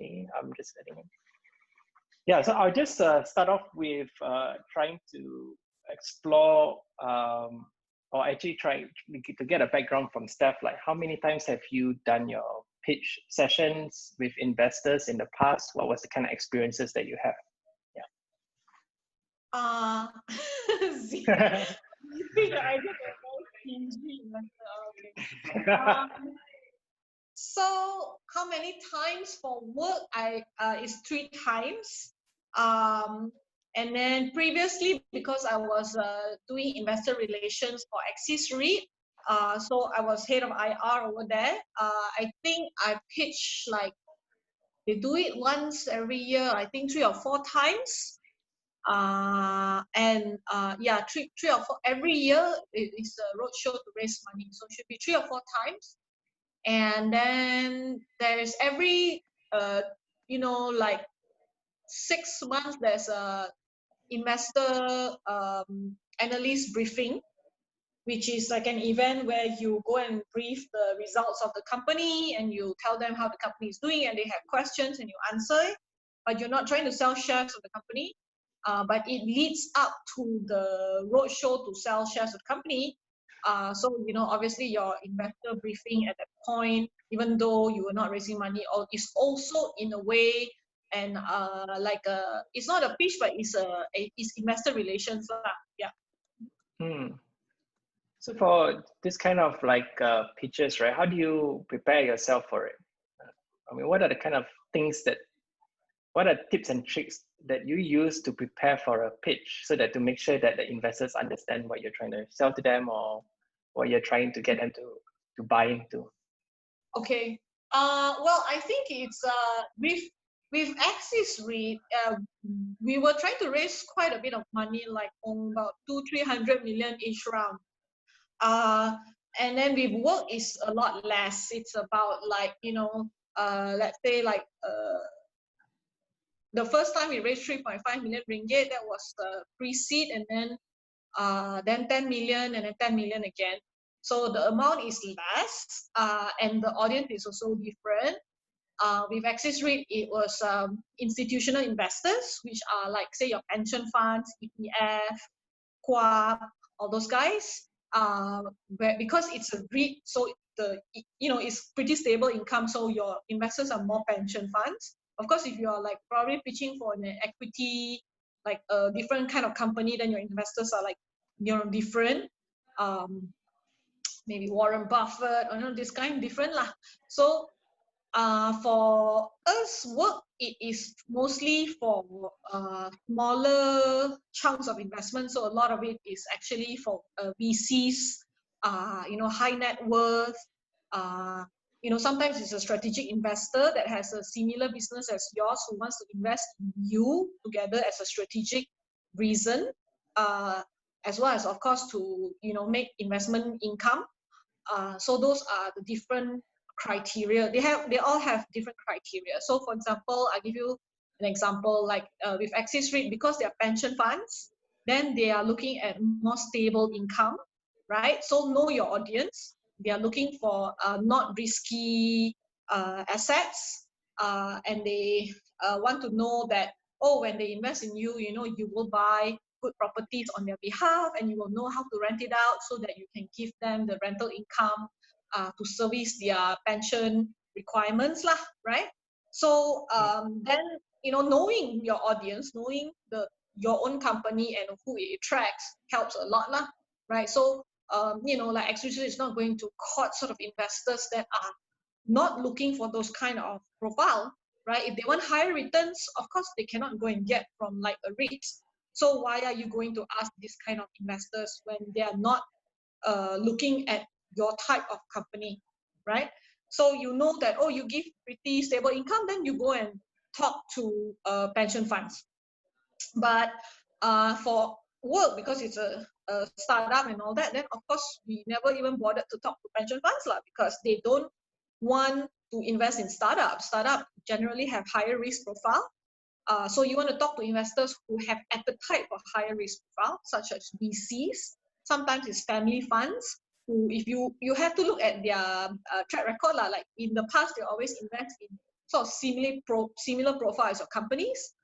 Okay, I'm just getting in. Yeah, so I'll just start off with trying to explore or actually try to get a background from Steph. Like, how many times have you done your pitch sessions with investors in the past? What was the kind of experiences that you have? Zero. You think that I did a very stingy investor. Okay. So how many times for work? Is 3 times. And then previously, because I was doing investor relations for Axis REIT, so I was head of IR over there. I think I pitch like, they do it once every year, I think 3 or 4 times. Yeah, three or four every year. It is a roadshow to raise money, so it should be 3 or 4 times. And then there's every like 6 months there's a investor analyst briefing, which is like an event where you go and brief the results of the company and you tell them how the company is doing, and they have questions and you answer it, but you're not trying to sell shares of the company, but it leads up to the roadshow to sell shares of the company. So, obviously your investor briefing at that point, even though you were not raising money, is also in a way, and it's not a pitch, but it's investor relations. Yeah. So for this kind of pitches, right, how do you prepare yourself for it? I mean, what are the kind of things what are tips and tricks that you use to prepare for a pitch so that to make sure that the investors understand what you're trying to sell to them or what you're trying to get them to buy into? Okay. Well, I think it's with Axis REIT, we were trying to raise quite a bit of money, like on about 200-300 million each round. And then with WORQ is a lot less. It's about let's say the first time we raised 3.5 million ringgit, that was pre-seed, and then 10 million and then 10 million again. So the amount is less, and the audience is also different. With Axis REIT, it was institutional investors, which are like, say, your pension funds, ETF, QAP, all those guys. Because it's a REIT, so it's pretty stable income, so your investors are more pension funds. Of course, if you are like probably pitching for an equity, like a different kind of company, then your investors are like, different. Maybe Warren Buffett, this kind different lah. So for us, WORQ, it is mostly for smaller chunks of investment. So a lot of it is actually for VCs, high net worth. Sometimes it's a strategic investor that has a similar business as yours who wants to invest in you together as a strategic reason, as well as, of course, to make investment income. So those are the different criteria. They all have different criteria. So for example, I give you an example, like with Axis REIT, because they are pension funds, then they are looking at more stable income, right? So know your audience. They are looking for not risky assets, and they want to know that, when they invest in you, you will buy good properties on their behalf, and you will know how to rent it out so that you can give them the rental income to service their pension requirements lah, right? So then, knowing your audience, knowing your own company and who it attracts helps a lot lah, right? So like Axis is not going to court sort of investors that are not looking for those kind of profile, right? If they want higher returns, of course they cannot go and get from like a REIT. So why are you going to ask this kind of investors when they are not looking at your type of company, right? So you know that, you give pretty stable income, then you go and talk to pension funds. But for WORQ, because it's a startup and all that, then of course we never even bothered to talk to pension funds lah, because they don't want to invest in startups. Startups generally have higher risk profile. So you want to talk to investors who have appetite for higher risk profile, such as VCs. Sometimes it's family funds who, if you have to look at their track record lah. Like in the past, they always invest in sort of similar profile as your companies,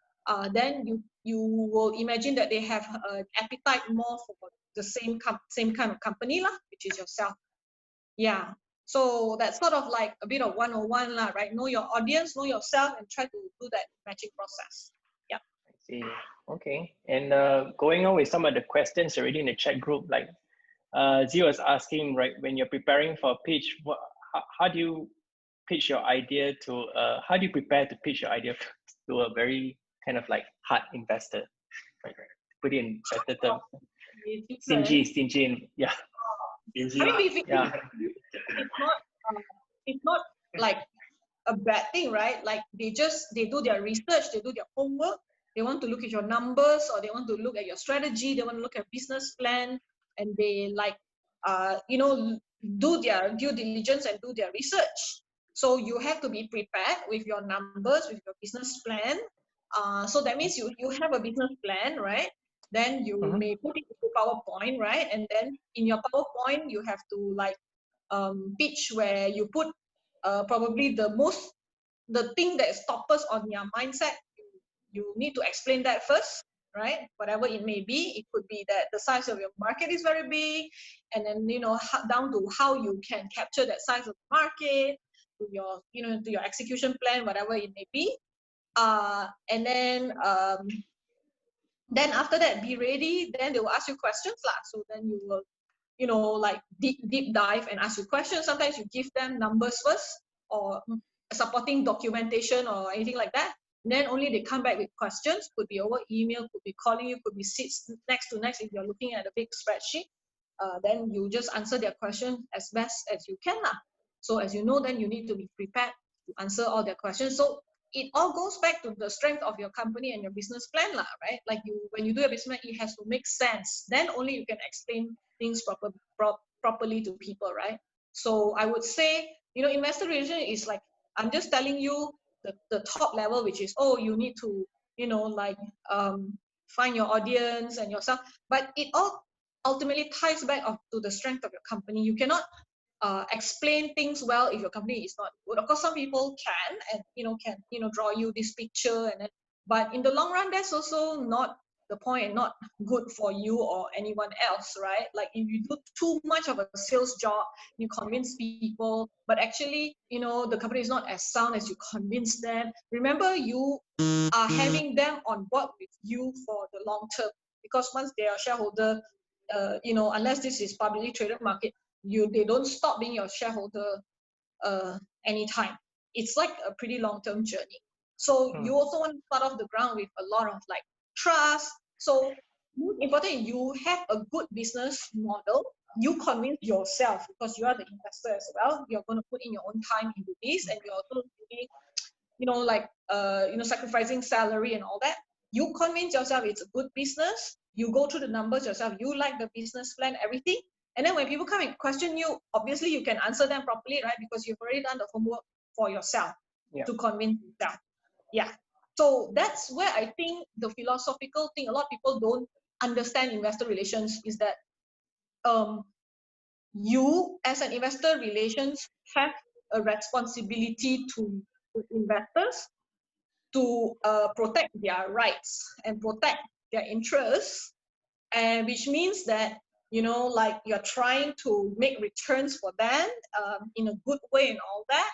then you will imagine that they have an appetite more for the same kind of company lah, which is yourself. Yeah. So that's sort of like a bit of 101 lah, right? Know your audience, know yourself, and try to do that matching process. Yeah. I see. Okay. And going on with some of the questions already in the chat group, like Z was asking, right, when you're preparing for a pitch, how do you pitch your idea to, how do you prepare to pitch your idea to a very kind of like hard investor? Right? Put it in better terms. Stingy, yeah. Stingy, I mean, yeah. it's not like a bad thing, right? Like they do their research, they do their homework, they want to look at your numbers, or they want to look at your strategy, they want to look at business plan, and they like do their due diligence and do their research. So you have to be prepared with your numbers, with your business plan. So that means you have a business plan, right? Then you may put it into PowerPoint, right? And then in your PowerPoint, you have to like pitch where you put probably the thing that stops on your mindset. You need to explain that first, right? Whatever it may be, it could be that the size of your market is very big, and then down to how you can capture that size of the market, to your to your execution plan, whatever it may be. And then after that, be ready. Then they will ask you questions lah. So then you will like deep dive and ask you questions. Sometimes you give them numbers first or supporting documentation or anything like that. And then only they come back with questions. Could be over email, could be calling you, could be sits next to next if you're looking at a big spreadsheet. Then you just answer their question as best as you can lah. So as you know, then you need to be prepared to answer all their questions. So it all goes back to the strength of your company and your business plan lah, right? Like when you do a business plan, it has to make sense. Then only you can explain things properly to people, right? So I would say, investor relation is like, I'm just telling you the top level, which is, you need to, find your audience and yourself. But it all ultimately ties back to the strength of your company. You cannot explain things well if your company is not good. Of course, some people can and draw you this picture, but in the long run, that's also not the point and not good for you or anyone else, right? Like if you do too much of a sales job, you convince people, but actually, the company is not as sound as you convince them. Remember, you are having them on board with you for the long term, because once they are shareholder, unless this is publicly traded market, they don't stop being your shareholder anytime. It's like a pretty long-term journey. So you also want to start off the ground with a lot of like trust. So most important, you have a good business model. You convince yourself, because you are the investor as well. You're going to put in your own time into this, and you're also sacrificing salary and all that. You convince yourself it's a good business. You go through the numbers yourself. You like the business plan, everything. And then when people come and question you, obviously you can answer them properly, right? Because you've already done the homework for yourself to convince yourself. Yeah. So that's where I think the philosophical thing, a lot of people don't understand investor relations, is that you as an investor relations have a responsibility to investors to protect their rights and protect their interests, and which means that like you're trying to make returns for them in a good way and all that.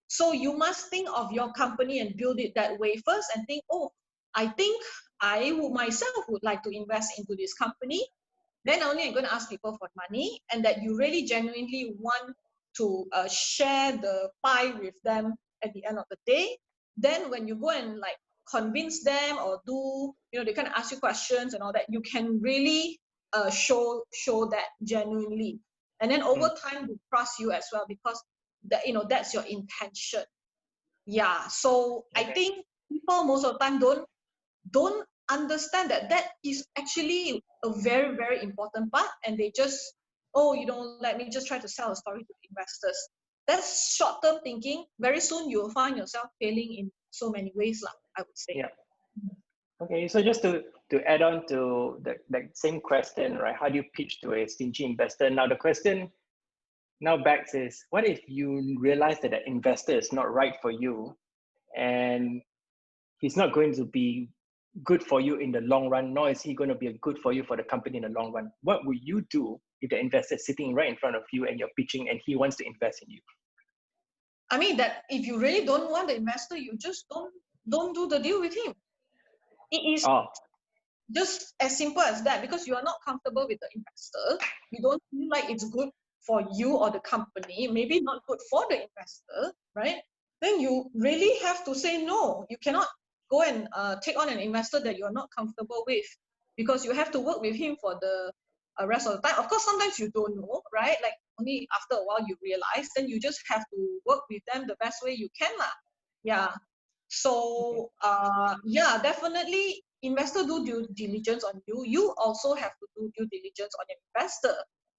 So you must think of your company and build it that way first, and think, I think I myself would like to invest into this company. Then only I'm going to ask people for money, and that you really genuinely want to share the pie with them at the end of the day. Then when you go and like convince them or do, they kind of ask you questions and all that, you can really show that genuinely, and then over time they trust you as well, because that's your intention. Yeah. So I think people most of the time don't understand that is actually a very, very important part, and they just let me just try to sell a story to the investors. That's short-term thinking. Very soon you will find yourself failing in so many ways, I would say. Yeah. Okay, so just to add on to that same question, right? How do you pitch to a stingy investor? Now the question now backs is, what if you realize that the investor is not right for you, and he's not going to be good for you in the long run, nor is he going to be good for you for the company in the long run. What would you do if the investor is sitting right in front of you and you're pitching and he wants to invest in you? I mean, that if you really don't want the investor, you just don't do the deal with him. It is just as simple as that, because you are not comfortable with the investor. You don't feel like it's good for you or the company, maybe not good for the investor, right? Then you really have to say no. You cannot go and take on an investor that you're not comfortable with, because you have to work with him for the rest of the time. Of course, sometimes you don't know, right? Like only after a while you realize, then you just have to work with them the best way you can lah. Yeah. So yeah, definitely investor do due diligence on you. You also have to do due diligence on your investor.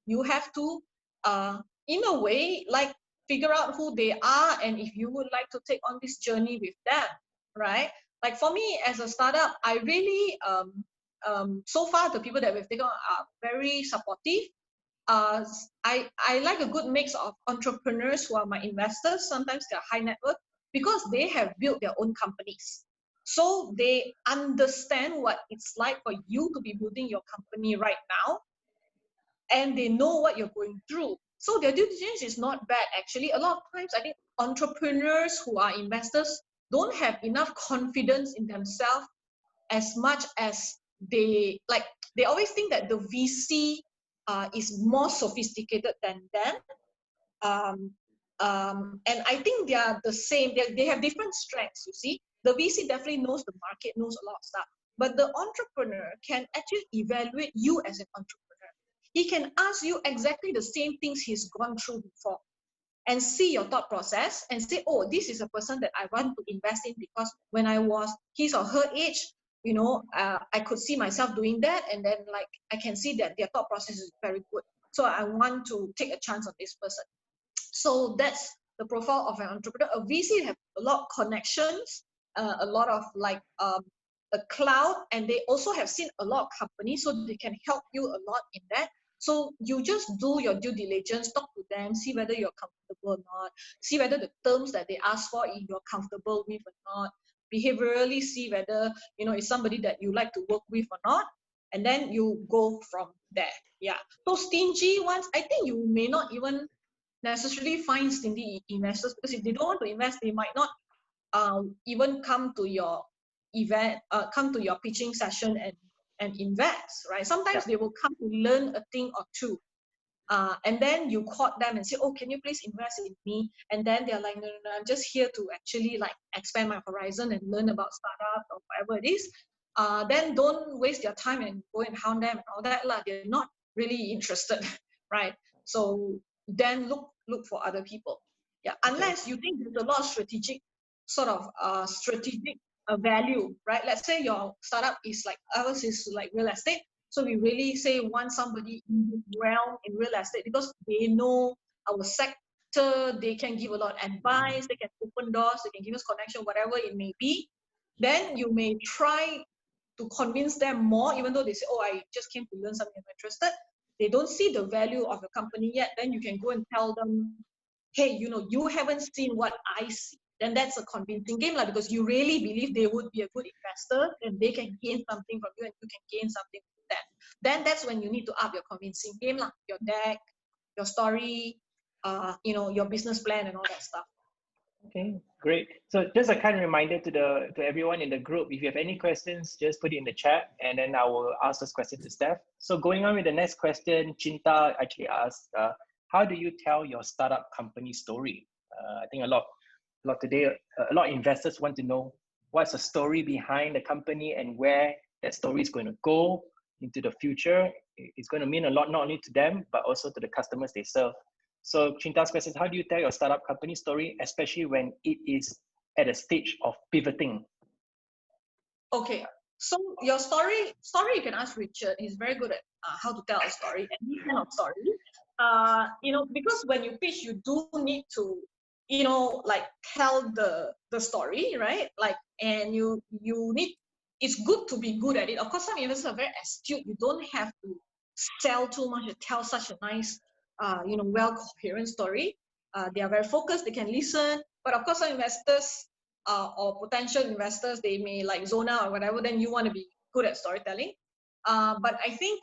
You have to in a way, like, figure out who they are and if you would like to take on this journey with them, right? Like for me as a startup, I really so far the people that we've taken on are very supportive. I like a good mix of entrepreneurs who are my investors. Sometimes they're high net worth because they have built their own companies. So they understand what it's like for you to be building your company right now, and they know what you're going through. So their due diligence is not bad, actually. A lot of times, I think entrepreneurs who are investors don't have enough confidence in themselves as much as they like. They always think that the VC is more sophisticated than them. And I think they are the same. They have different strengths, you see. The VC definitely knows the market, knows a lot of stuff. But the entrepreneur can actually evaluate you as an entrepreneur. He can ask you exactly the same things he's gone through before and see your thought process and say, oh, this is a person that I want to invest in because when I was his or her age, you know, I could see myself doing that. And then like, I can see that their thought process is very good. So I want to take a chance on this person. So that's the profile of an entrepreneur. A VC have a lot of connections, a lot of like a cloud, and they also have seen a lot of companies, so they can help you a lot in that. So you just do your due diligence, talk to them, see whether you're comfortable or not, see whether the terms that they ask for you're comfortable with or not, behaviorally see whether, you know, it's somebody that you like to work with or not, and then you go from there. Yeah. So stingy ones, I think you may not even necessarily find stingy investors, because if they don't want to invest, they might not even come to your event, come to your pitching session and invest, right? Sometimes they will come to learn a thing or two. And then you caught them and say, oh, can you please invest in me? And then they're like, no, no, no, I'm just here to actually like expand my horizon and learn about startup or whatever it is. Then don't waste your time and go and hound them and all that. They're not really interested, right? So then look for other people. Yeah, unless you think there's a lot of strategic value, right? Let's say your startup is like ours is like real estate. So we really say want somebody in this realm in real estate because they know our sector, they can give a lot of advice, they can open doors, they can give us connection, whatever it may be. Then you may try to convince them more, even though they say, oh, I just came to learn something, I'm interested. They don't see the value of your company yet. Then you can go and tell them, hey, you know, you haven't seen what I see. Then that's a convincing game, because you really believe they would be a good investor and they can gain something from you and you can gain something from them. Then that's when you need to up your convincing game, your deck, your story, you know, your business plan and all that stuff. Okay, great. So just a kind reminder to everyone in the group, if you have any questions, just put it in the chat and then I will ask those questions to Steph. So going on with the next question, Chinta actually asked, how do you tell your startup company story? I think a lot today, a lot of investors want to know what's the story behind the company and where that story is going to go into the future. It's going to mean a lot, not only to them, but also to the customers they serve. So Chinta's question is, how do you tell your startup company story, especially when it is at a stage of pivoting? Okay, so your story you can ask Richard. He's very good at how to tell a story, any kind of story. You know, because when you pitch, you do need to, you know, like tell the story, right? Like, and you need, it's good to be good at it. Of course, some investors are very astute. You don't have to sell too much to tell such a nice, you know, well coherent story. They are very focused. They can listen. But of course, some investors, or potential investors, they may like zone out or whatever, then you want to be good at storytelling. But I think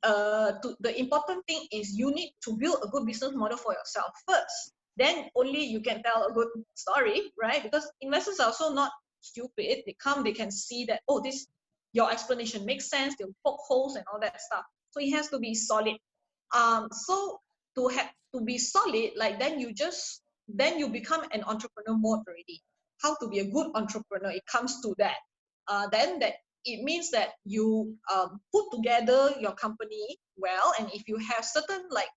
the important thing is you need to build a good business model for yourself first. Then only you can tell a good story, right? Because investors are also not stupid. They come, they can see that, oh, this your explanation makes sense. They'll poke holes and all that stuff. So it has to be solid. So to be solid, like then you become an entrepreneur mode already. How to be a good entrepreneur? It comes to that. Then that it means that you put together your company well, and if you have certain like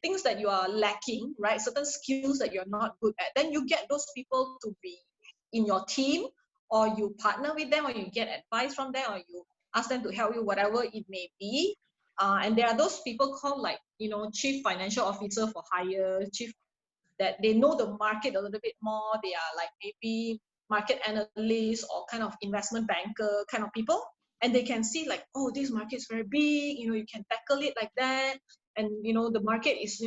things that you are lacking, right, certain skills that you're not good at, then you get those people to be in your team, or you partner with them, or you get advice from them, or you ask them to help you, whatever it may be. And there are those people called like, chief financial officer for hire, chief, that they know the market a little bit more. They are like maybe market analysts or kind of investment banker kind of people, and they can see like, oh, this market is very big, you can tackle it like that, and the market is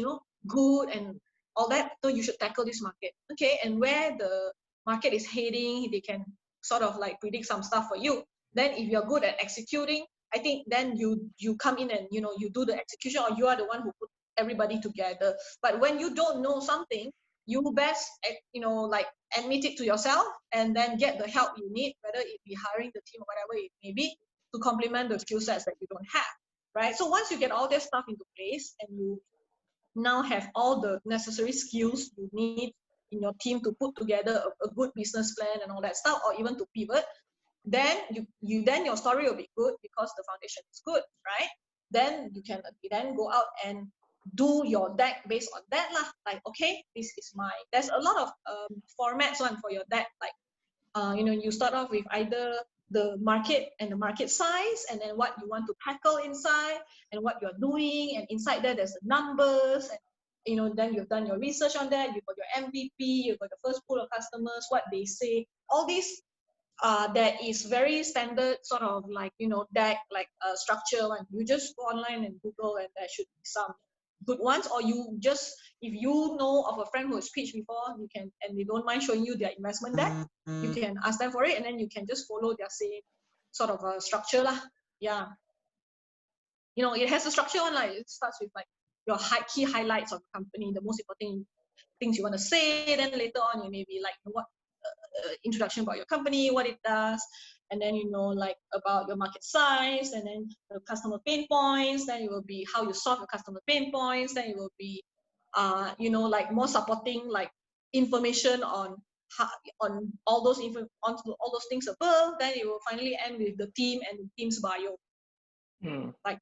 good and all that, so you should tackle this market. Okay, and where the market is heading, they can sort of like predict some stuff for you. Then if you're good at executing, I think then you come in and you do the execution, or you are the one who put everybody together. But when you don't know something, you best like admit it to yourself, and then get the help you need, whether it be hiring the team or whatever it may be, to complement the skill sets that you don't have, right? So once you get all this stuff into place, and you now have all the necessary skills you need in your team to put together a good business plan and all that stuff, or even to pivot, then then your story will be good because the foundation is good, right? Then you can then go out and do your deck based on that lah. Like, okay, this is there's a lot of formats one for your deck. Like, you start off with either the market and the market size, and then what you want to tackle inside, and what you're doing, and inside there's the numbers, and then you've done your research on that, you've got your MVP, you've got the first pool of customers, what they say, all these. That is very standard sort of like, deck, like structure one. You just go online and Google, and there should be some good ones, or you just, if you know of a friend who has pitched before, you can, and they don't mind showing you their investment deck, you can ask them for it, and then you can just follow their same sort of a structure lah. Yeah. It has a structure one, like it starts with like your key highlights of the company, the most important things you want to say, then later on you may be like, what introduction about your company, what it does, and then like about your market size, and then the customer pain points, then it will be how you solve your customer pain points, then it will be like more supporting like information on how, on all those things above. Then it will finally end with the team and the team's bio. Like,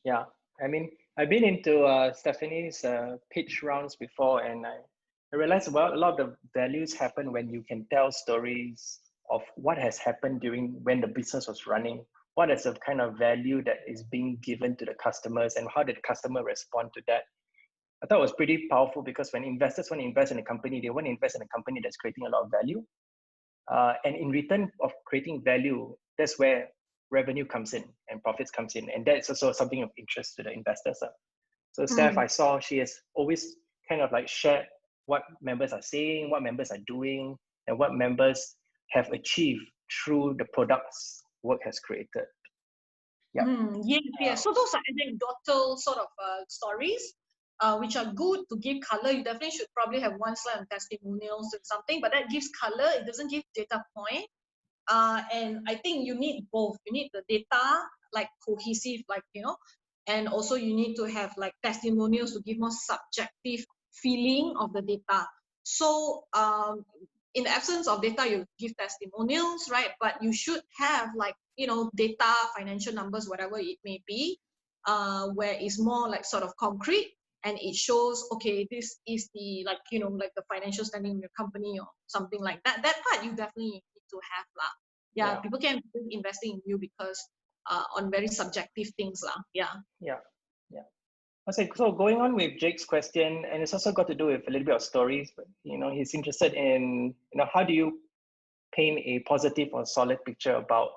yeah, I mean, I've been into Stephanie's pitch rounds before, and I realized, well, a lot of the values happen when you can tell stories of what has happened during when the business was running, what is the kind of value that is being given to the customers, and how did the customer respond to that. I thought it was pretty powerful, because when investors want to invest in a company, they want to invest in a company that's creating a lot of value. And in return of creating value, that's where revenue comes in and profits comes in. And that's also something of interest to the investors. So Steph, I saw she has always kind of like shared what members are saying, what members are doing, and what members have achieved through the products WORQ has created. Yeah. So those are anecdotal sort of stories, which are good to give color. You definitely should probably have one slide on testimonials and something, but that gives color. It doesn't give data point. And I think you need both. You need the data, like cohesive, like, and also you need to have like testimonials to give more subjective feeling of the data. So in the absence of data, you give testimonials, right? But you should have like, data, financial numbers, whatever it may be, where it's more like sort of concrete, and it shows, okay, this is the, like, like the financial standing of your company or something like that. That part you definitely need to have lah. Yeah, people can be investing in you because on very subjective things lah. Yeah. Okay, so going on with Jake's question, and it's also got to do with a little bit of stories, but he's interested in how do you paint a positive or solid picture about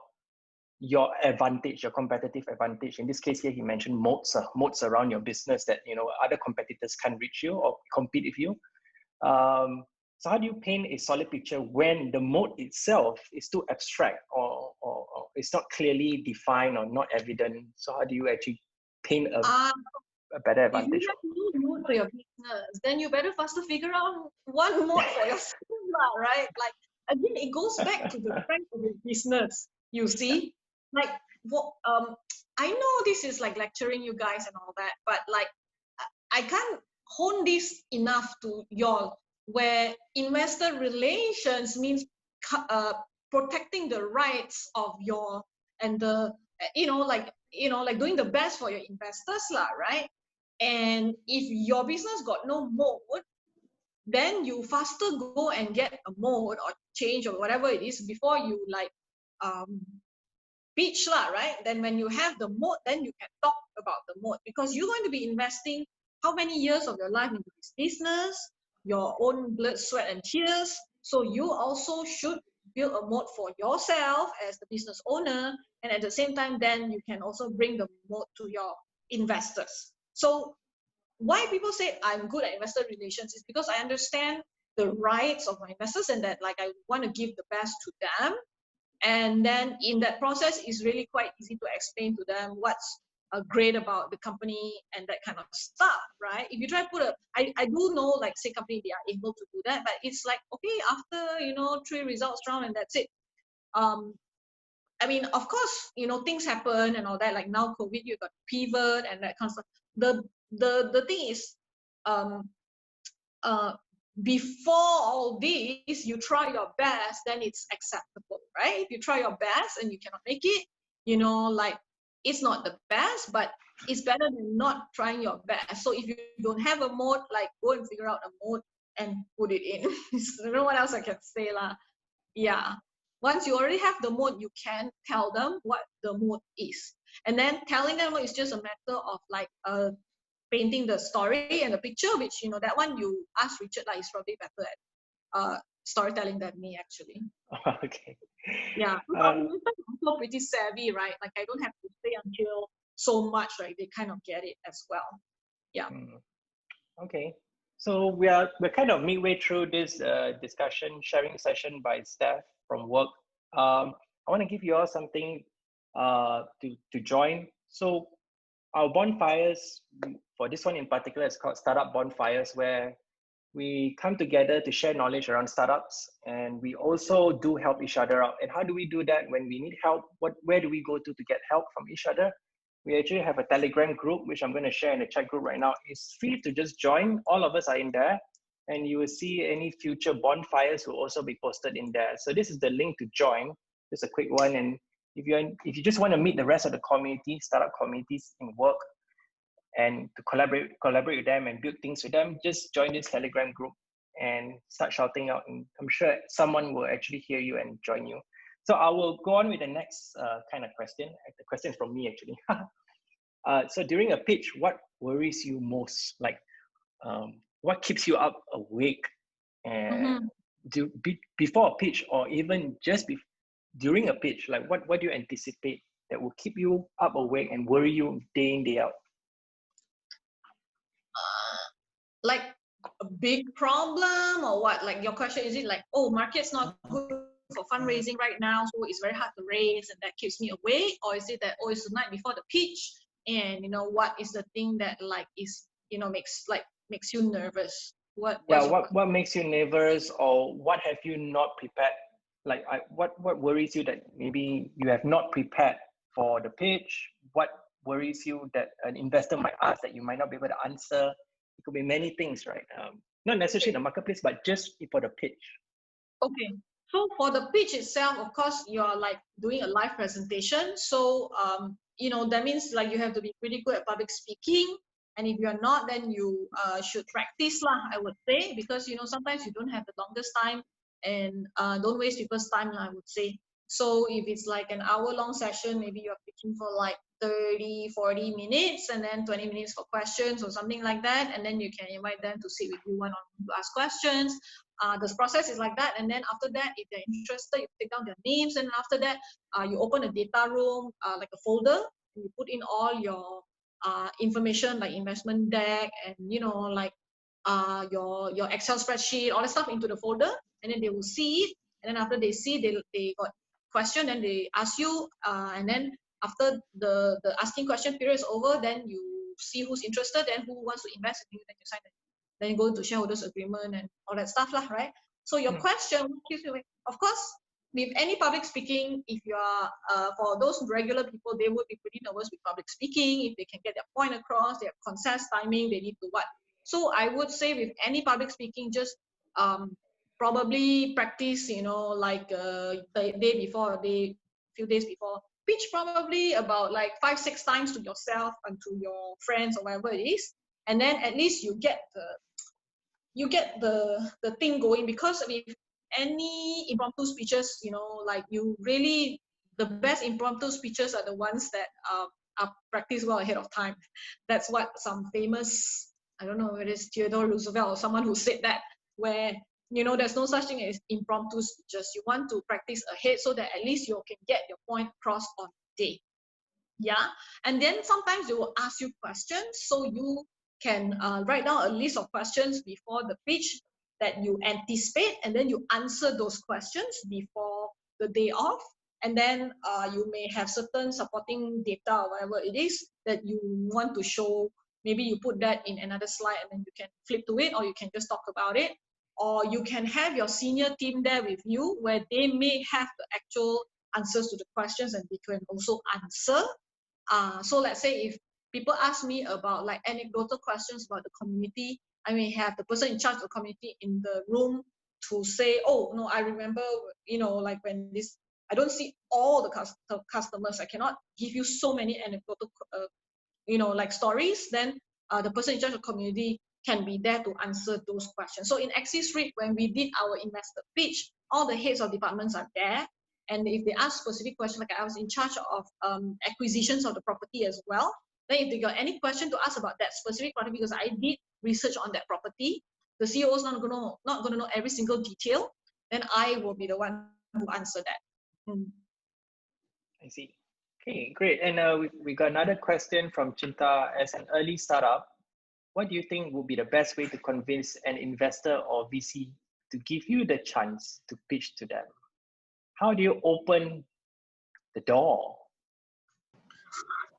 your advantage, your competitive advantage. In this case here, he mentioned moats around your business that other competitors can't reach you or compete with you. So how do you paint a solid picture when the moat itself is too abstract or it's not clearly defined or not evident? So how do you actually paint a better If you advantage? have no mood for your business, then you better faster figure out one mode for yourself, right? Like, again, it goes back to the strength of your business. You see, like, what I know this is like lecturing you guys and all that, but like, I can't hone this enough to y'all. Where investor relations means protecting the rights of your and the like doing the best for your investors, lah, right? And if your business got no mode, then you faster go and get a mode or change or whatever it is before you like pitch, lah, right? Then when you have the mode, then you can talk about the mode, because you're going to be investing how many years of your life into this business, your own blood, sweat, and tears. So you also should build a mode for yourself as the business owner, and at the same time, then you can also bring the mode to your investors. So why people say I'm good at investor relations is because I understand the rights of my investors, and that like I want to give the best to them. And then in that process, it's really quite easy to explain to them what's great about the company and that kind of stuff, right? If you try to put I do know, like, say company, they are able to do that, but it's like, okay, after 3 results round and that's it. I mean, of course, things happen and all that. Like now, COVID, you got pivot and that kind of stuff. The thing is, before all this, you try your best, then it's acceptable, right? If you try your best and you cannot make it, like, it's not the best, but it's better than not trying your best. So if you don't have a mode, like, go and figure out a mode and put it in. I don't know what else I can say, lah. Yeah. Once you already have the mode, you can tell them what the mode is. And then telling them is just a matter of like painting the story and the picture, which, that one you ask Richard, like, he's probably better at storytelling than me, actually. Okay. Yeah. I'm also pretty savvy, right? Like, I don't have to say until so much, right? They kind of get it as well. Yeah. Okay. So we're kind of midway through this sharing session by Steph from WORQ. I want to give you all something to join. So our bonfires, for this one in particular, is called Startup Bonfires, where we come together to share knowledge around startups, and we also do help each other out. And how do we do that? When we need help, where do we go to get help from each other? We actually have a Telegram group, which I'm going to share in the chat group right now. It's free to just join. All of us are in there, and you will see any future bonfires will also be posted in there. So this is the link to join. Just a quick one. And if you just want to meet the rest of the community, startup communities in WORQ, and to collaborate with them and build things with them, just join this Telegram group and start shouting out. And I'm sure someone will actually hear you and join you. So I will go on with the next kind of question. The question is from me, actually. So during a pitch, what worries you most? Like, what keeps you up awake? And before a pitch, or even just during a pitch, like what do you anticipate that will keep you up awake and worry you day in, day out? Like a big problem, or what? Like, your question, is it like, oh, market's not good for fundraising right now, so it's very hard to raise and that keeps me awake? Or is it that, oh, it's the night before the pitch, and what is the thing that like is makes you nervous? What makes you nervous, or what have you not prepared? Like, what worries you that maybe you have not prepared for the pitch? What worries you that an investor might ask that you might not be able to answer? It could be many things, right? Not necessarily the marketplace, but just for the pitch. Okay. So for the pitch itself, of course, you're like doing a live presentation. So, that means like you have to be pretty good at public speaking. And if you're not, then you should practice lah, I would say, because, sometimes you don't have the longest time, and don't waste people's time, I would say. So if it's like an hour-long session, maybe you're pitching for like 30, 40 minutes, and then 20 minutes for questions or something like that. And then you can invite them to sit with you one-on-one to ask questions. The process is like that. And then after that, if they're interested, you take down their names. And after that, you open a data room, like a folder, and you put in all your information, like investment deck and, like your Excel spreadsheet, all the stuff into the folder, and then they will see it. And then after they see, they got question, then they ask you, and then after the asking question period is over, then you see who's interested and who wants to invest in you, then you sign it. Then you go into shareholders agreement and all that stuff lah, right? So your question keeps you away. Of course, with any public speaking, if you are for those regular people, they would be pretty nervous with public speaking. If they can get their point across, their concise timing, they need to what. So I would say with any public speaking, just probably practice, you know, like the day before, few days before. Pitch probably about like 5-6 times to yourself and to your friends or whatever it is, and then at least you get the thing going. Because with any impromptu speeches, you know, like you really, the best impromptu speeches are the ones that are practiced well ahead of time. That's what some famous, I don't know whether it's Theodore Roosevelt or someone who said that, where, you know, there's no such thing as impromptu speeches. You want to practice ahead so that at least you can get your point across on the day. Yeah, and then sometimes they will ask you questions, so you can write down a list of questions before the pitch that you anticipate, and then you answer those questions before the day off. And then you may have certain supporting data or whatever it is that you want to show. Maybe you put that in another slide and then you can flip to it, or you can just talk about it. Or you can have your senior team there with you, where they may have the actual answers to the questions and they can also answer. So let's say if people ask me about like anecdotal questions about the community, I may have the person in charge of the community in the room to say, oh, no, I remember, you know, like when this, I don't see all the customers, I cannot give you so many anecdotal, you know, like stories. Then the person in charge of the community can be there to answer those questions. So in Axis REIT, when we did our investor pitch, all the heads of departments are there. And if they ask specific questions, like I was in charge of acquisitions of the property as well, then if they got any question to ask about that specific property, because I did research on that property, the CEO is not gonna know every single detail, then I will be the one who answer that. I see. Okay, great. And we got another question from Chinta. As an early startup, what do you think would be the best way to convince an investor or VC to give you the chance to pitch to them? How do you open the door?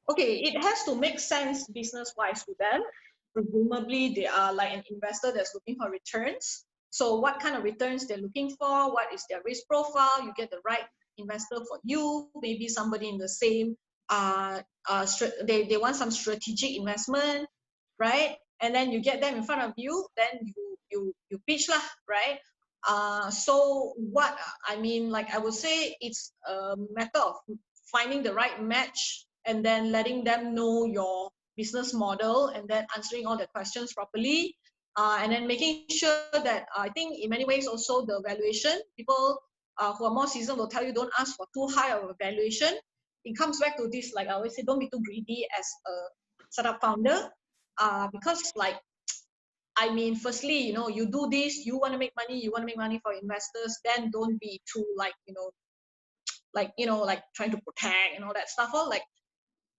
Okay, it has to make sense business-wise to them. Presumably, they are like an investor that's looking for returns. So what kind of returns they're looking for? What is their risk profile? You get the right investor for you. Maybe somebody in the same, they want some strategic investment, right? And then you get them in front of you, then you pitch lah, right? So what, I mean, like I would say it's a matter of finding the right match and then letting them know your business model and then answering all the questions properly. And then making sure that I think in many ways also the valuation, people who are more seasoned will tell you don't ask for too high of a valuation. It comes back to this, like I always say, don't be too greedy as a startup founder, because like, I mean, firstly, you know, you do this, you want to make money for investors, then don't be too like, like trying to protect and all that stuff. Or like,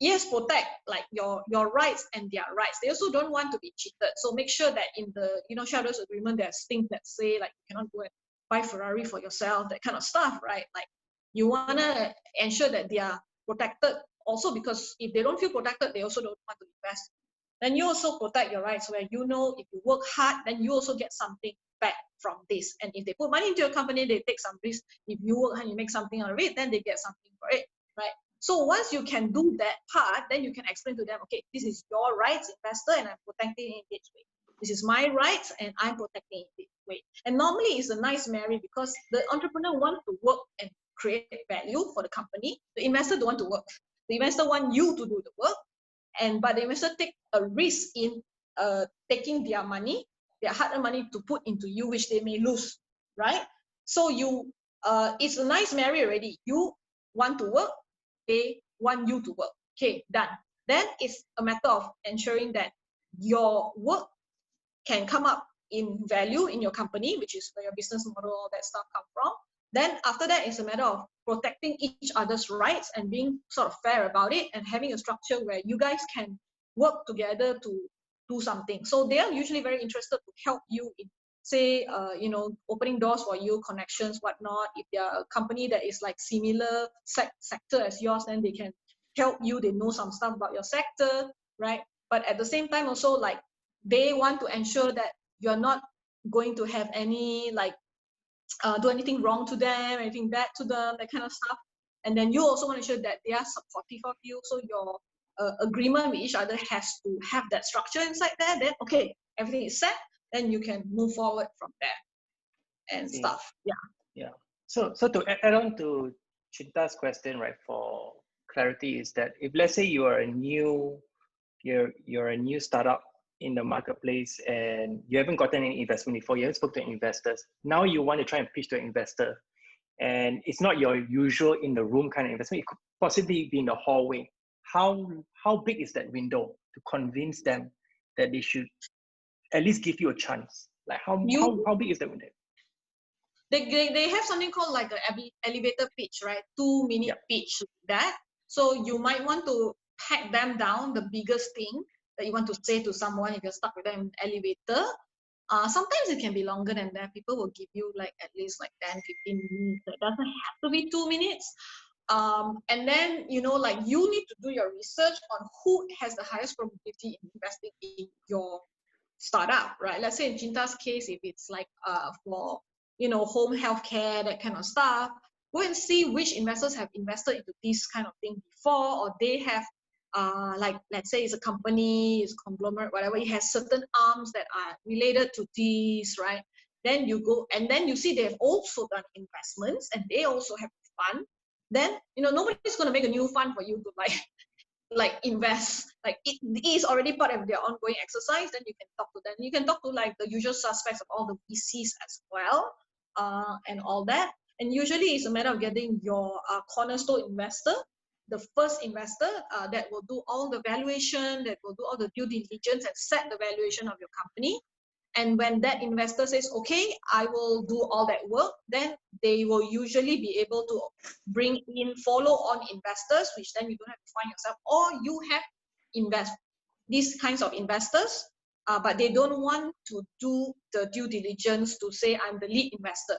yes, protect like your rights and their rights. They also don't want to be cheated. So make sure that in the, shareholders agreement, there's things that say like you cannot go and buy Ferrari for yourself, that kind of stuff, right? Like you want to ensure that they are protected also, because if they don't feel protected, they also don't want to invest. Then you also protect your rights, where if you work hard, then you also get something back from this. And if they put money into your company, they take some risk. If you work and you make something out of it, then they get something for it, right? So once you can do that part, then you can explain to them, okay, this is your rights, investor, and I'm protecting it this way. This is my rights, and I'm protecting it this way. And normally it's a nice marriage, because the entrepreneur wants to work and create value for the company. The investor don't want to work. The investor wants you to do the work, but the investor take a risk in taking their money, their hard-earned money, to put into you, which they may lose, right? So it's a nice marriage already. You want to work, they want you to work. Okay, done. Then it's a matter of ensuring that your work can come up in value in your company, which is where your business model, all that stuff come from. Then after that, it's a matter of protecting each other's rights and being sort of fair about it, and having a structure where you guys can work together to do something. So they are usually very interested to help you in, say, opening doors for you, connections, whatnot. If they are a company that is like similar sector as yours, then they can help you. They know some stuff about your sector, right? But at the same time also, like, they want to ensure that you're not going to have any like do anything wrong to them, anything bad to them, that kind of stuff. And then you also want to ensure that they are supportive of you. So your agreement with each other has to have that structure inside there. Then okay, everything is set. Then you can move forward from there and stuff. Yeah. Yeah. So to add on to Chinta's question, right, for clarity, is that if let's say you are a new startup in the marketplace and you haven't gotten any investment before, you haven't spoken to investors, now you want to try and pitch to an investor, and it's not your usual in the room kind of investment, it could possibly be in the hallway. How big is that window to convince them that they should at least give you a chance? Like how big is that window? They have something called like an elevator pitch, right? 2-minute pitch, that. So you might want to pack them down, the biggest thing that you want to say to someone if you're stuck with them in the elevator. Sometimes it can be longer than that. People will give you like at least like 10, 15 minutes. It doesn't have to be 2 minutes. And then, like, you need to do your research on who has the highest probability in investing in your startup, right? Let's say in Chinta's case, if it's like for home healthcare, that kind of stuff, go and see which investors have invested into this kind of thing before, or they have like, let's say it's a company, it's a conglomerate, whatever, it has certain arms that are related to this, right? Then you go and then you see they have also done investments and they also have fund. Then nobody's going to make a new fund for you to like invest. Like, it is already part of their ongoing exercise. Then you can talk to them. You can talk to like the usual suspects of all the VCs as well, and all that. And usually it's a matter of getting your cornerstone investor, the first investor that will do all the valuation, that will do all the due diligence and set the valuation of your company. And when that investor says, okay, I will do all that work, then they will usually be able to bring in follow-on investors, which then you don't have to find yourself, or you have these kinds of investors, but they don't want to do the due diligence to say, I'm the lead investor.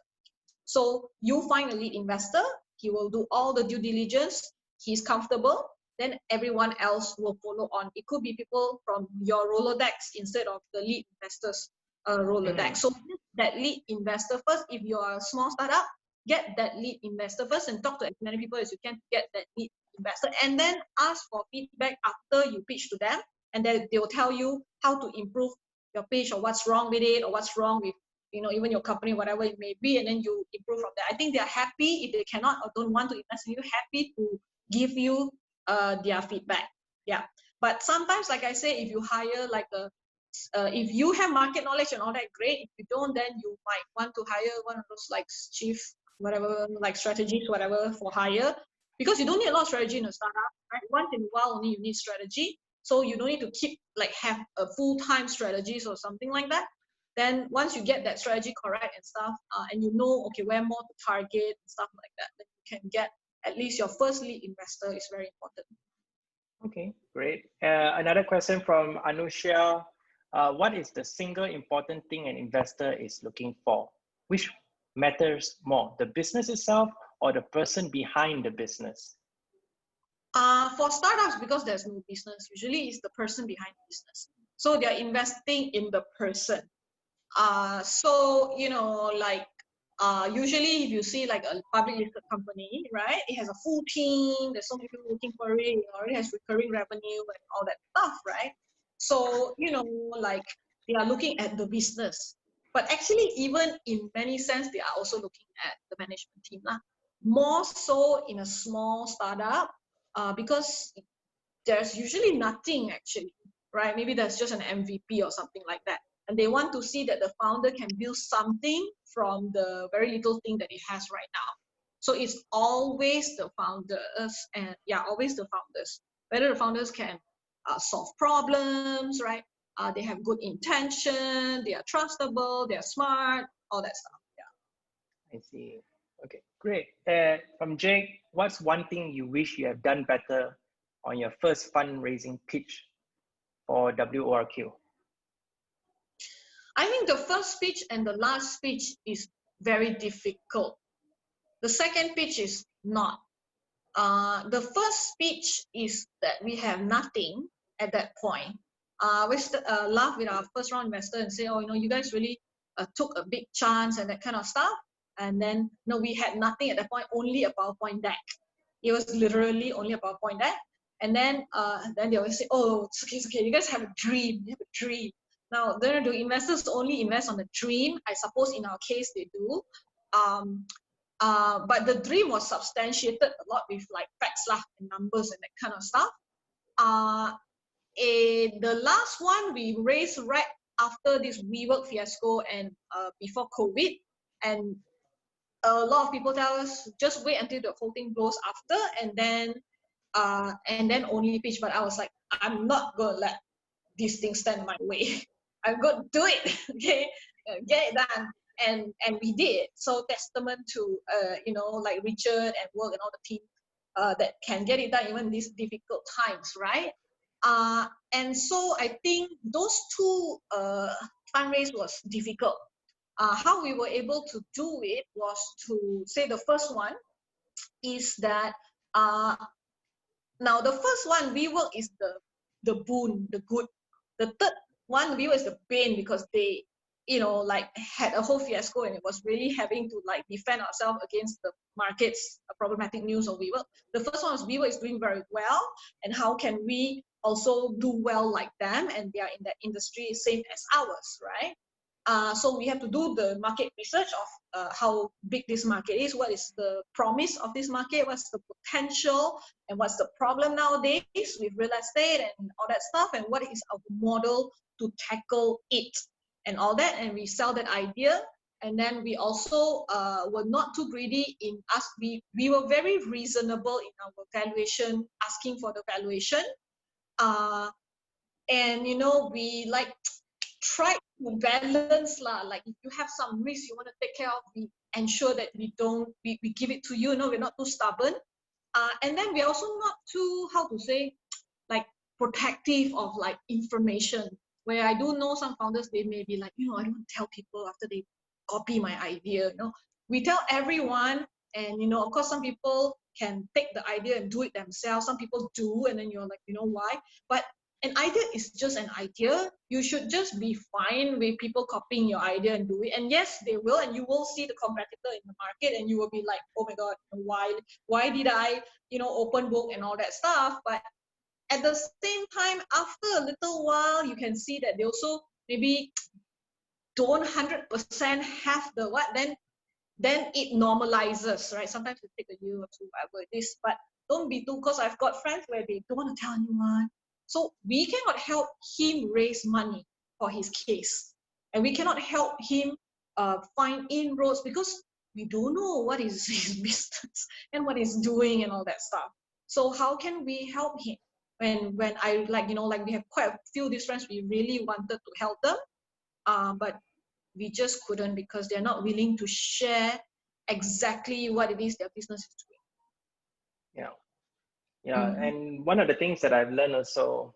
So you find a lead investor, he will do all the due diligence, he's comfortable, then everyone else will follow on. It could be people from your Rolodex instead of the lead investors Rolodex. So that lead investor first. If you're a small startup, get that lead investor first and talk to as many people as you can to get that lead investor, and then ask for feedback after you pitch to them, and then they will tell you how to improve your pitch, or what's wrong with it, or what's wrong with even your company, whatever it may be, and then you improve from there. I think they're happy if they cannot or don't want to invest in you, happy to give you their feedback. Yeah. But sometimes, like I say, if you hire like if you have market knowledge and all that, great. If you don't, then you might want to hire one of those like chief whatever, like strategies, whatever, for hire, because you don't need a lot of strategy in a startup, right? Once in a while only you need strategy, so you don't need to keep like have a full-time strategist or something like that. Then once you get that strategy correct and stuff, and okay, where more to target and stuff like that, then you can get at least your first lead investor is very important. Okay, great. Another question from Anusha. What is the single important thing an investor is looking for? Which matters more, the business itself or the person behind the business? For startups, because there's no business, usually it's the person behind the business. So they're investing in the person. So, usually if you see like a public listed company, right, it has a full team, there's so many people looking for it, it already has recurring revenue and all that stuff, right? So, like, they are looking at the business. But actually, even in many sense, they are also looking at the management team. More so in a small startup, because there's usually nothing actually, right? Maybe there's just an MVP or something like that. And they want to see that the founder can build something from the very little thing that it has right now. So it's always the founders, and always the founders. Whether the founders can solve problems, right? They have good intention, they are trustable, they are smart, all that stuff. Yeah. I see. Okay, great. From Jake, what's one thing you wish you have done better on your first fundraising pitch for WORQ? I think the first pitch and the last pitch is very difficult. The second pitch is not. The first pitch is that we have nothing at that point. We laugh with our first round investor and say, oh, you guys really took a big chance and that kind of stuff. And then, no, we had nothing at that point, only a PowerPoint deck. It was literally only a PowerPoint deck. And then they always say, oh, it's okay, you guys have a dream, you have a dream. Now, do investors only invest on the dream? I suppose in our case they do. But the dream was substantiated a lot with like facts and numbers and that kind of stuff. The last one we raised right after this WeWork fiasco and before COVID, and a lot of people tell us just wait until the whole thing blows after, and then only pitch. But I was like, I'm not gonna let this thing stand my way. I'm gonna do it. Okay, get it done. And we did. So testament to like Richard and WORQ and all the team that can get it done even in these difficult times, right? And so I think those two fundraise was difficult. How we were able to do it was to say the first one is that now the first one WeWork is the boon, the good. The third one WeWork is the bane because they like had a whole fiasco and it was really having to like defend ourselves against the market's problematic news of WeWork. The first one is WeWork is doing very well, and how can we also do well like them, and they are in that industry same as ours, right? So we have to do the market research of how big this market is, what is the promise of this market, what's the potential, and what's the problem nowadays with real estate and all that stuff, and what is our model to tackle it and all that. And we sell that idea. And then we also were not too greedy in us. We were very reasonable in our valuation, asking for the valuation. And we like tried to balance like if you have some risk you want to take care of, we ensure that we give it to you. We're not too stubborn. And then we're also not too, how to say, like protective of like information, where I do know some founders, they may be like, I don't tell people after they copy my idea. We tell everyone, and of course some people can take the idea and do it themselves. Some people do, and then you're like, why? But an idea is just an idea. You should just be fine with people copying your idea and do it. And yes, they will, and you will see the competitor in the market, and you will be like, oh my God, why did I, open book and all that stuff? But at the same time, after a little while, you can see that they also maybe don't 100% have the what, then it normalizes, right? Sometimes it takes a year or two, whatever it is, but don't be too, because I've got friends where they don't want to tell anyone. So we cannot help him raise money for his case. And we cannot help him find inroads because we don't know what is his business and what he's doing and all that stuff. So how can we help him? When I like we have quite a few of these friends, we really wanted to help them, but we just couldn't because they're not willing to share exactly what it is their business is doing. Yeah. And one of the things that I've learned also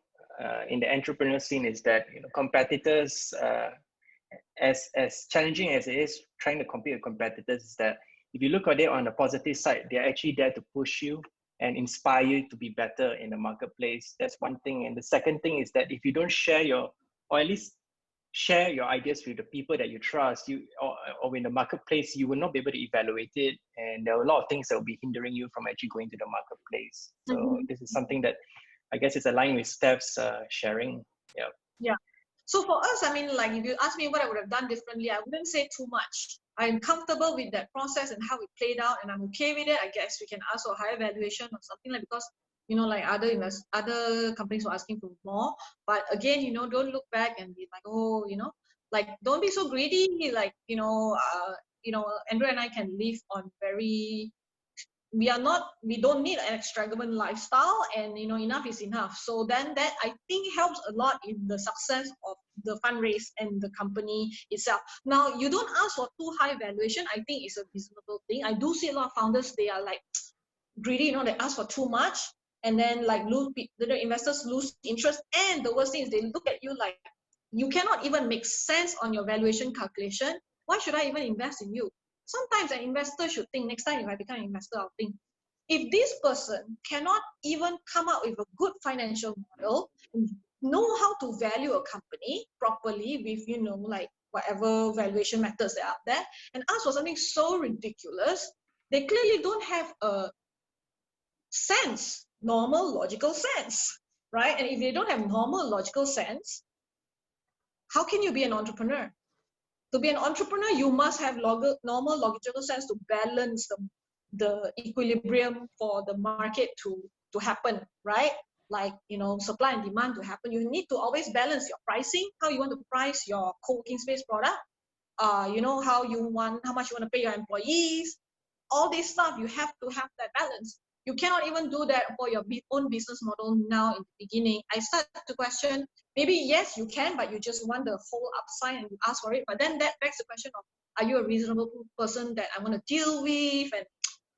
in the entrepreneur scene is that competitors, as challenging as it is trying to compete with competitors, is that if you look at it on the positive side, they're actually there to push you and inspire you to be better in the marketplace. That's one thing. And the second thing is that if you don't share or at least share your ideas with the people that you trust, or in the marketplace, you will not be able to evaluate it. And there are a lot of things that will be hindering you from actually going to the marketplace. So this is something that I guess is aligned with Steph's sharing. Yeah. So for us, I mean, like if you ask me what I would have done differently, I wouldn't say too much. I'm comfortable with that process and how it played out, and I'm okay with it. I guess we can ask for a higher valuation or something, like, because like other companies were asking for more. But again, don't look back and be like, oh, like don't be so greedy. Like Andrew and I can live on very. We don't need an extravagant lifestyle, and enough is enough. So then that I think helps a lot in the success of the fundraise and the company itself. Now you don't ask for too high valuation. I think it's a reasonable thing. I do see a lot of founders, they are like greedy, they ask for too much, and then like the investors lose interest. And the worst thing is they look at you like you cannot even make sense on your valuation calculation, why should I even invest in you? Sometimes an investor should think, next time if I become an investor, I'll think, if this person cannot even come up with a good financial model, know how to value a company properly with, you know, like whatever valuation methods that are out there, and ask for something so ridiculous, they clearly don't have a sense, normal logical sense, right? And if they don't have normal logical sense, how can you be an entrepreneur? To be an entrepreneur, you must have normal logical sense to balance the equilibrium for the market to happen, right? Like, you know, supply and demand to happen. You need to always balance your pricing, how you want to price your co-working space product, you know, how much you want to pay your employees, all this stuff. You have to have that balance. You cannot even do that for your own business model now in the beginning. I start to question, maybe yes, you can, but you just want the whole upside and you ask for it. But then that begs the question of, are you a reasonable person that I want to deal with? And,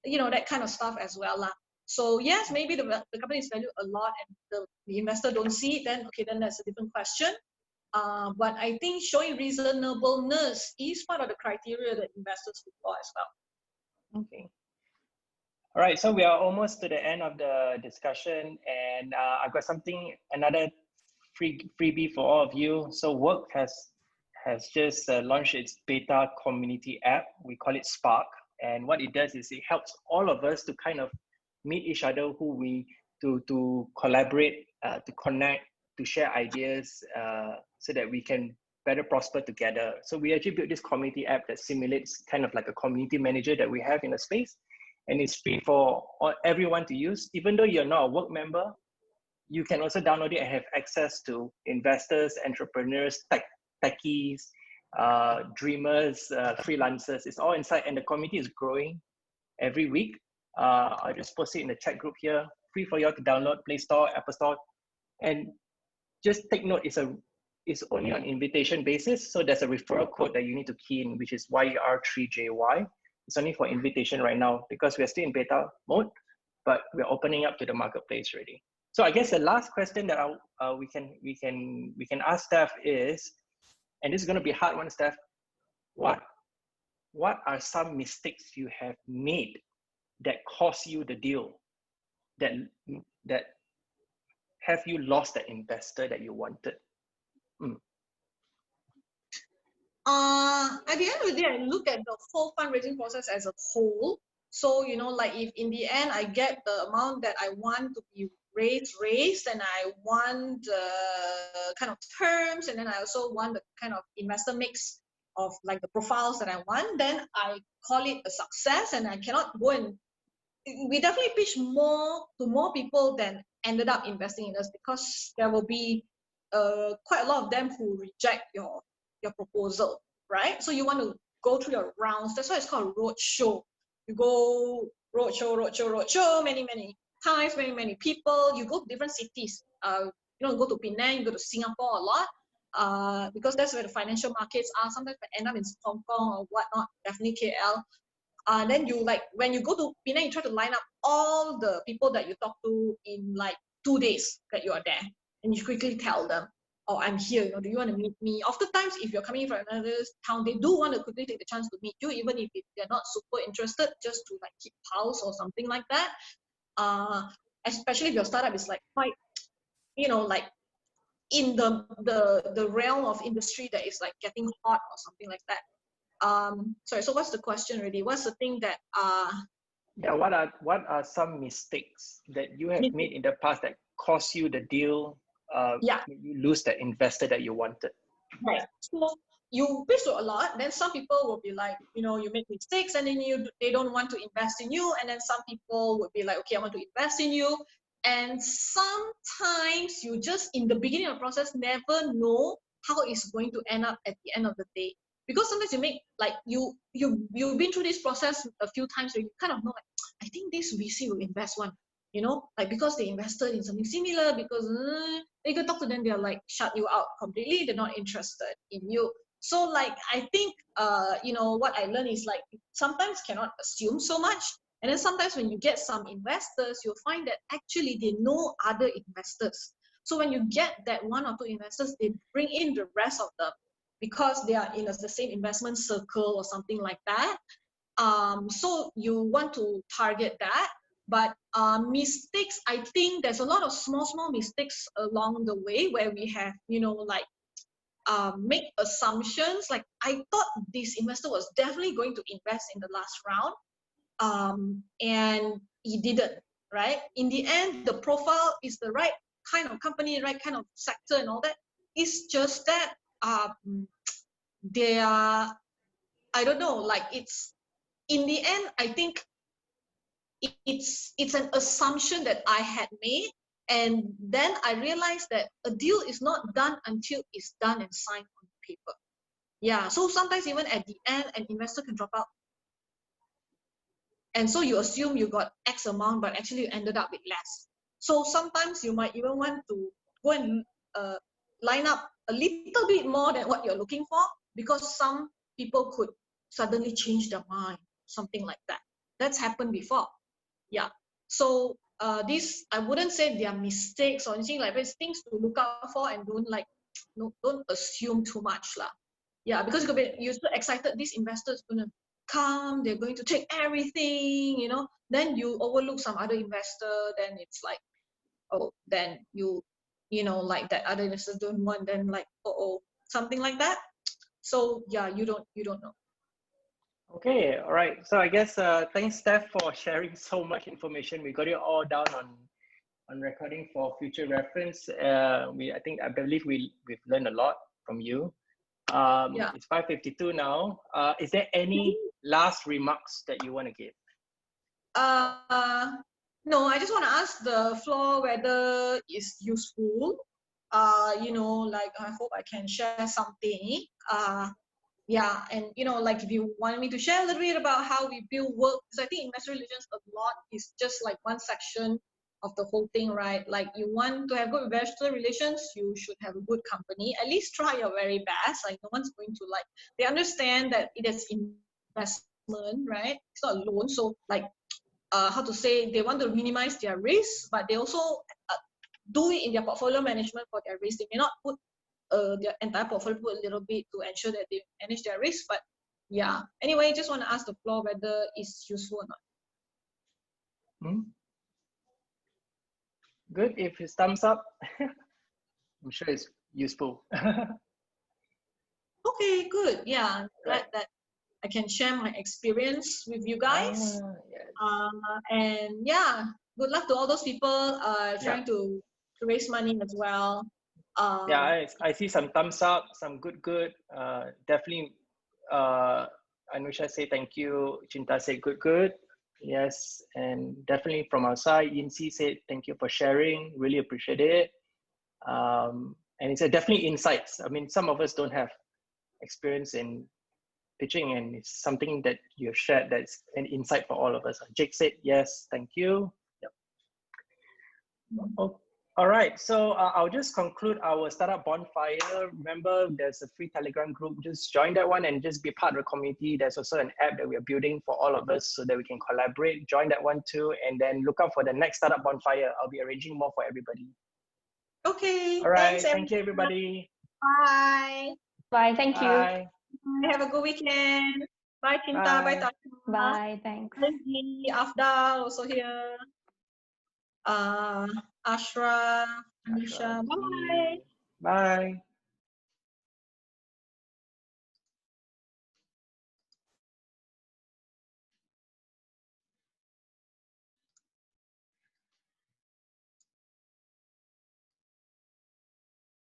you know, that kind of stuff as well. So yes, maybe the company is valued a lot and the investor don't see it, then okay, then that's a different question. But I think showing reasonableness is part of the criteria that investors look for as well. Okay. All right, so we are almost to the end of the discussion, and I've got another freebie for all of you. So WORQ has just launched its beta community app. We call it Spark, and what it does is it helps all of us to kind of meet each other, to collaborate, to connect, to share ideas, so that we can better prosper together. So we actually built this community app that simulates kind of like a community manager that we have in the space. And it's free for everyone to use. Even though you're not a WORQ member, you can also download it and have access to investors, entrepreneurs, techies, dreamers, freelancers. It's all inside, and the community is growing every week. I'll just post it in the chat group here. Free for you all to download, Play Store, Apple Store. And just take note, it's only on invitation basis. So there's a referral code that you need to key in, which is YR3JY. It's only for invitation right now because we're still in beta mode, but we're opening up to the marketplace already. So I guess the last question that we can ask Steph is, and this is going to be a hard one, Steph. What are some mistakes you have made that cost you the deal, that have you lost the investor that you wanted? At the end of the day, I look at the whole fundraising process as a whole. So, you know, like if in the end I get the amount that I want to be raised, and I want kind of terms, and then I also want the kind of investor mix of like the profiles that I want, then I call it a success. And I cannot go and we definitely pitch to more people than ended up investing in us, because there will be quite a lot of them who reject your proposal, right? So you want to go through your rounds. That's why it's called a roadshow. You go roadshow, many times, many people. You go to different cities. You know, go to Penang, go to Singapore a lot, because that's where the financial markets are. Sometimes we end up in Hong Kong or whatnot, definitely KL. Then you, like, when you go to Penang, you try to line up all the people that you talk to in like 2 days that you are there, and you quickly tell them, oh, I'm here, you know, do you want to meet me? Oftentimes, if you're coming from another town, they do want to quickly take the chance to meet you, even if they're not super interested, just to like keep pulse or something like that. Especially if your startup is like quite, you know, like in the realm of industry that is like getting hot or something like that. Sorry, so what's the question really? What's the thing that yeah, what are some mistakes that you have made in the past that cost you the deal, yeah, you lose the investor that you wanted? right? So you pitch to a lot, then some people will be like, you know, you make mistakes, and then they don't want to invest in you, and then some people would be like, okay, I want to invest in you. And sometimes you just in the beginning of the process never know how it's going to end up at the end of the day. Because sometimes you make, like, you've been through this process a few times, so you kind of know, like, I think this VC will invest one, you know, like because they invested in something similar, because you can talk to them, they're like shut you out completely, they're not interested in you. So like, I think, you know, what I learned is like, sometimes cannot assume so much. And then sometimes when you get some investors, you'll find that actually they know other investors. So when you get that one or two investors, they bring in the rest of them because they are in the same investment circle or something like that. So you want to target that. But mistakes, I think there's a lot of small mistakes along the way where we have, like make assumptions. Like I thought this investor was definitely going to invest in the last round, and he didn't, right? In the end, the profile is the right kind of company, right kind of sector and all that. It's just that they are, I don't know, like it's, in the end, I think it's an assumption that I had made, and then I realized that a deal is not done until it's done and signed on paper. Yeah, so sometimes even at the end, an investor can drop out, and so you assume you got X amount, but actually you ended up with less. So sometimes you might even want to go and line up a little bit more than what you're looking for, because some people could suddenly change their mind, something like that. That's happened before. Yeah. So this, I wouldn't say they are mistakes or anything like that. It's things to look out for, and don't assume too much lah. Yeah, because you're so excited, this investor is gonna come, they're going to take everything, then you overlook some other investor, then it's like, oh, then like that other investors don't want, then like, something like that. So yeah, you don't know. Okay, all right. So I guess thanks, Steph, for sharing so much information. We got it all down on recording for future reference. I believe we've learned a lot from you. Yeah. It's 5:52 now. Is there any last remarks that you want to give? No, I just want to ask the floor whether it's useful. Like I hope I can share something. Yeah, and like if you wanted me to share a little bit about how we build WORQ, because I think investor relations a lot is just like one section of the whole thing, right? Like you want to have good investor relations, you should have a good company. At least try your very best. Like no one's going to they understand that it is investment, right? It's not a loan. So like how to say, they want to minimize their risk, but they also do it in their portfolio management for their risk. They may not put their entire portfolio, put a little bit to ensure that they manage their risk. But yeah, anyway, just want to ask the floor whether it's useful or not. Good. If it's thumbs up, I'm sure it's useful. Okay, good. Yeah, glad that I can share my experience with you guys. Yes. And yeah, good luck to all those people trying to raise money as well. Yeah, I see some thumbs up, some good. Definitely, Anusha say thank you. Chinta say good. Yes, and definitely from our side, Yinsi said thank you for sharing. Really appreciate it. And it's definitely insights. I mean, some of us don't have experience in pitching, and it's something that you've shared that's an insight for all of us. Jake said yes, thank you. Yep. Oh, all right, so I'll just conclude our startup bonfire. Remember, there's a free Telegram group. Just join that one and just be part of the community. There's also an app that we are building for all of us so that we can collaborate. Join that one too, and then look out for the next startup bonfire. I'll be arranging more for everybody. Okay. All right. Thanks, Thank you, everybody. Bye. Bye. Thank you. Bye. Have a good weekend. Bye, Cinta. Bye, Tasha. Bye. Thanks. Afdal also here. Ashra, Anisha. Bye. Bye.